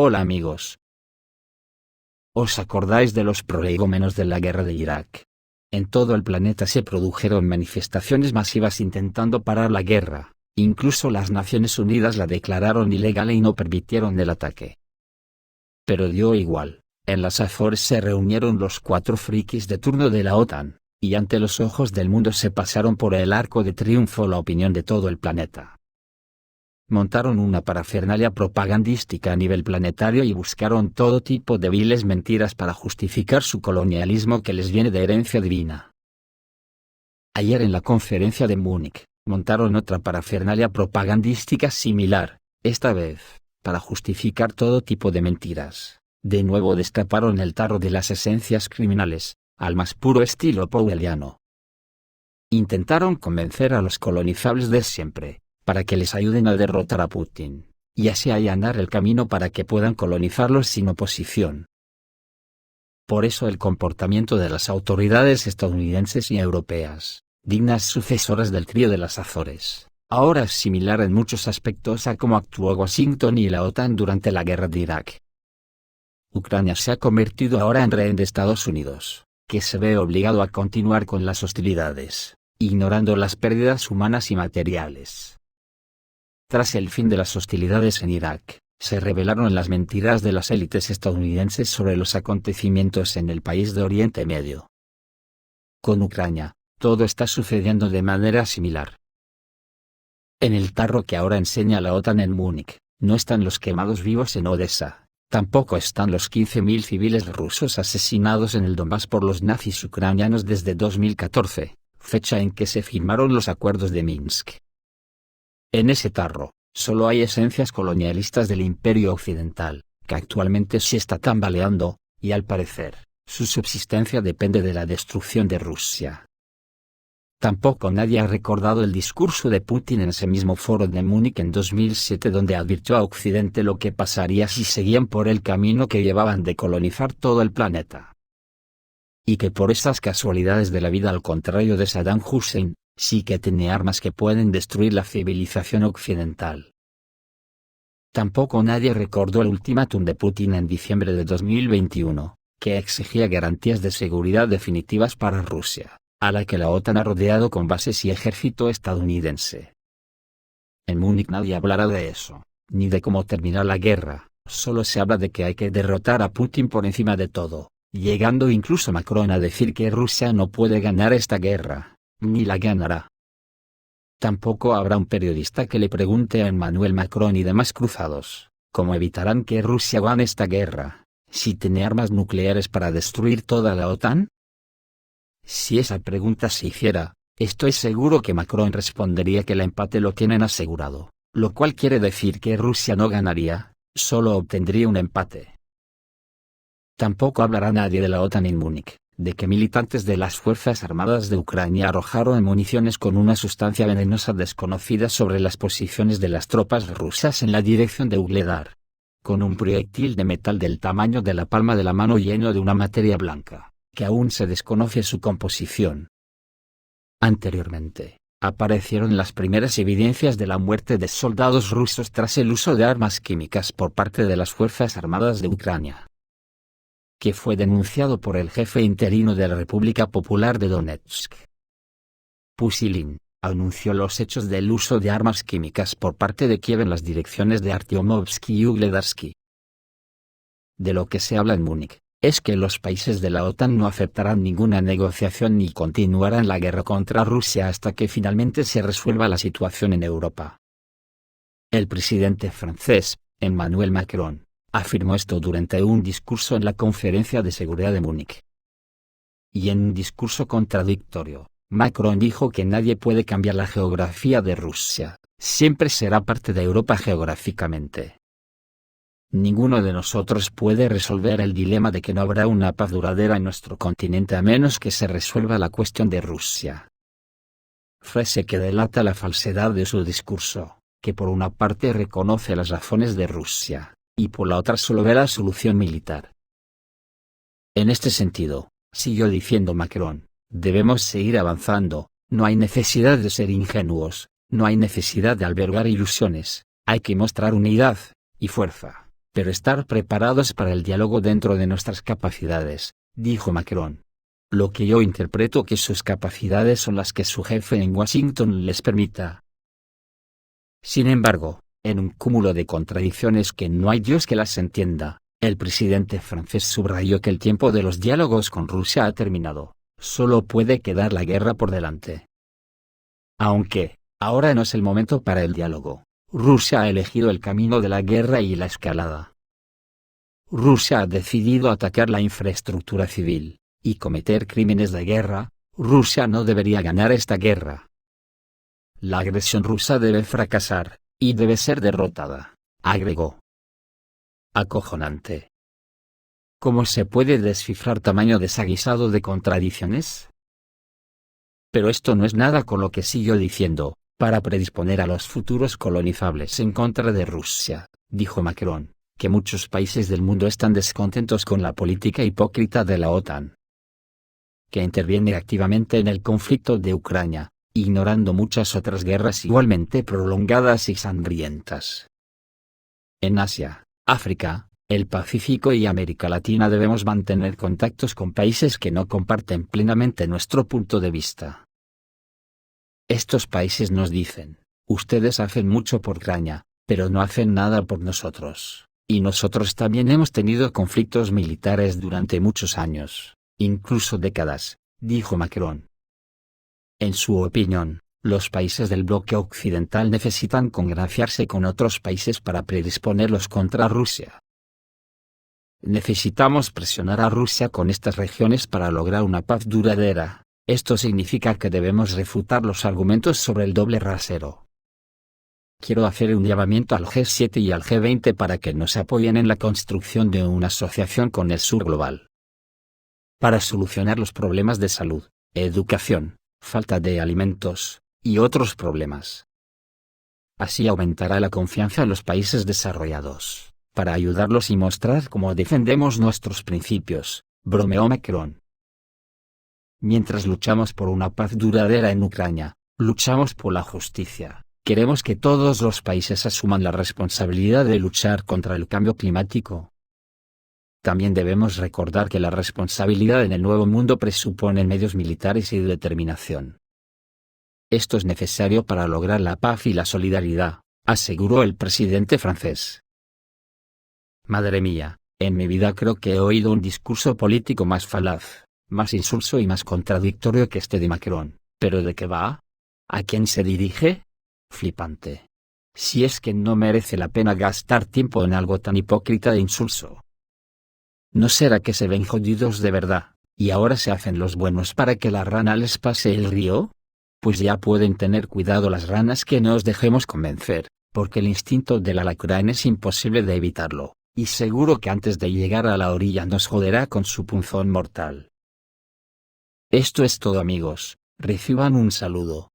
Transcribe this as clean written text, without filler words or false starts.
Hola amigos. ¿Os acordáis de los prolegómenos de la guerra de Irak? En todo el planeta se produjeron manifestaciones masivas intentando parar la guerra, incluso las Naciones Unidas la declararon ilegal y no permitieron el ataque. Pero dio igual, en las Azores se reunieron los 4 frikis de turno de la OTAN, y ante los ojos del mundo se pasaron por el arco de triunfo la opinión de todo el planeta. Montaron una parafernalia propagandística a nivel planetario y buscaron todo tipo de viles mentiras para justificar su colonialismo que les viene de herencia divina. Ayer en la conferencia de Múnich, montaron otra parafernalia propagandística similar, esta vez, para justificar todo tipo de mentiras. De nuevo destaparon el tarro de las esencias criminales, al más puro estilo powelliano. Intentaron convencer a los colonizables de siempre, para que les ayuden a derrotar a Putin, y así allanar el camino para que puedan colonizarlos sin oposición. Por eso el comportamiento de las autoridades estadounidenses y europeas, dignas sucesoras del trío de las Azores, ahora es similar en muchos aspectos a cómo actuó Washington y la OTAN durante la guerra de Irak. Ucrania se ha convertido ahora en rehén de Estados Unidos, que se ve obligado a continuar con las hostilidades, ignorando las pérdidas humanas y materiales. Tras el fin de las hostilidades en Irak, se revelaron las mentiras de las élites estadounidenses sobre los acontecimientos en el país de Oriente Medio. Con Ucrania, todo está sucediendo de manera similar. En el tarro que ahora enseña la OTAN en Múnich, no están los quemados vivos en Odessa, tampoco están los 15.000 civiles rusos asesinados en el Donbass por los nazis ucranianos desde 2014, fecha en que se firmaron los acuerdos de Minsk. En ese tarro, solo hay esencias colonialistas del Imperio Occidental, que actualmente se está tambaleando, y al parecer, su subsistencia depende de la destrucción de Rusia. Tampoco nadie ha recordado el discurso de Putin en ese mismo foro de Múnich en 2007 donde advirtió a Occidente lo que pasaría si seguían por el camino que llevaban de colonizar todo el planeta. Y que por estas casualidades de la vida, al contrario de Saddam Hussein, sí que tiene armas que pueden destruir la civilización occidental. Tampoco nadie recordó el ultimátum de Putin en diciembre de 2021, que exigía garantías de seguridad definitivas para Rusia, a la que la OTAN ha rodeado con bases y ejército estadounidense. En Múnich nadie hablará de eso, ni de cómo terminar la guerra, solo se habla de que hay que derrotar a Putin por encima de todo, llegando incluso Macron a decir que Rusia no puede ganar esta guerra, ni la ganará. Tampoco habrá un periodista que le pregunte a Emmanuel Macron y demás cruzados, ¿cómo evitarán que Rusia gane esta guerra, si tiene armas nucleares para destruir toda la OTAN? Si esa pregunta se hiciera, estoy seguro que Macron respondería que el empate lo tienen asegurado, lo cual quiere decir que Rusia no ganaría, solo obtendría un empate. Tampoco hablará nadie de la OTAN en Múnich, de que militantes de las Fuerzas Armadas de Ucrania arrojaron municiones con una sustancia venenosa desconocida sobre las posiciones de las tropas rusas en la dirección de Ugledar, con un proyectil de metal del tamaño de la palma de la mano lleno de una materia blanca, que aún se desconoce su composición. Anteriormente, aparecieron las primeras evidencias de la muerte de soldados rusos tras el uso de armas químicas por parte de las Fuerzas Armadas de Ucrania, que fue denunciado por el jefe interino de la República Popular de Donetsk. Pushilin anunció los hechos del uso de armas químicas por parte de Kiev en las direcciones de Artyomovsky y Ugledarsky. De lo que se habla en Múnich, es que los países de la OTAN no aceptarán ninguna negociación ni continuarán la guerra contra Rusia hasta que finalmente se resuelva la situación en Europa. El presidente francés, Emmanuel Macron, afirmó esto durante un discurso en la Conferencia de Seguridad de Múnich. Y en un discurso contradictorio, Macron dijo que nadie puede cambiar la geografía de Rusia, siempre será parte de Europa geográficamente. Ninguno de nosotros puede resolver el dilema de que no habrá una paz duradera en nuestro continente a menos que se resuelva la cuestión de Rusia. Frase que delata la falsedad de su discurso, que por una parte reconoce las razones de Rusia, y por la otra solo ve la solución militar. En este sentido, siguió diciendo Macron, debemos seguir avanzando, no hay necesidad de ser ingenuos, no hay necesidad de albergar ilusiones, hay que mostrar unidad y fuerza, pero estar preparados para el diálogo dentro de nuestras capacidades, dijo Macron. Lo que yo interpreto que sus capacidades son las que su jefe en Washington les permita. Sin embargo, en un cúmulo de contradicciones que no hay Dios que las entienda, el presidente francés subrayó que el tiempo de los diálogos con Rusia ha terminado, solo puede quedar la guerra por delante. Aunque, ahora no es el momento para el diálogo, Rusia ha elegido el camino de la guerra y la escalada. Rusia ha decidido atacar la infraestructura civil, y cometer crímenes de guerra. Rusia no debería ganar esta guerra. La agresión rusa debe fracasar, y debe ser derrotada, agregó. Acojonante. ¿Cómo se puede descifrar tamaño desaguisado de contradicciones? Pero esto no es nada con lo que siguió diciendo, para predisponer a los futuros colonizables en contra de Rusia, dijo Macron, que muchos países del mundo están descontentos con la política hipócrita de la OTAN, que interviene activamente en el conflicto de Ucrania, ignorando muchas otras guerras igualmente prolongadas y sangrientas. En Asia, África, el Pacífico y América Latina debemos mantener contactos con países que no comparten plenamente nuestro punto de vista. Estos países nos dicen, ustedes hacen mucho por Ucrania, pero no hacen nada por nosotros, y nosotros también hemos tenido conflictos militares durante muchos años, incluso décadas, dijo Macron. En su opinión, los países del bloque occidental necesitan congraciarse con otros países para predisponerlos contra Rusia. Necesitamos presionar a Rusia con estas regiones para lograr una paz duradera. Esto significa que debemos refutar los argumentos sobre el doble rasero. Quiero hacer un llamamiento al G7 y al G20 para que nos apoyen en la construcción de una asociación con el sur global, para solucionar los problemas de salud, educación, falta de alimentos, y otros problemas. Así aumentará la confianza en los países desarrollados, para ayudarlos y mostrar cómo defendemos nuestros principios, bromeó Macron. Mientras luchamos por una paz duradera en Ucrania, luchamos por la justicia. Queremos que todos los países asuman la responsabilidad de luchar contra el cambio climático. También debemos recordar que la responsabilidad en el nuevo mundo presupone medios militares y determinación. Esto es necesario para lograr la paz y la solidaridad, aseguró el presidente francés. Madre mía, en mi vida creo que he oído un discurso político más falaz, más insulso y más contradictorio que este de Macron. ¿Pero de qué va? ¿A quién se dirige? Flipante. Si es que no merece la pena gastar tiempo en algo tan hipócrita e insulso. ¿No será que se ven jodidos de verdad, y ahora se hacen los buenos para que la rana les pase el río? Pues ya pueden tener cuidado las ranas que no os dejemos convencer, porque el instinto del alacrán es imposible de evitarlo, y seguro que antes de llegar a la orilla nos joderá con su punzón mortal. Esto es todo amigos, reciban un saludo.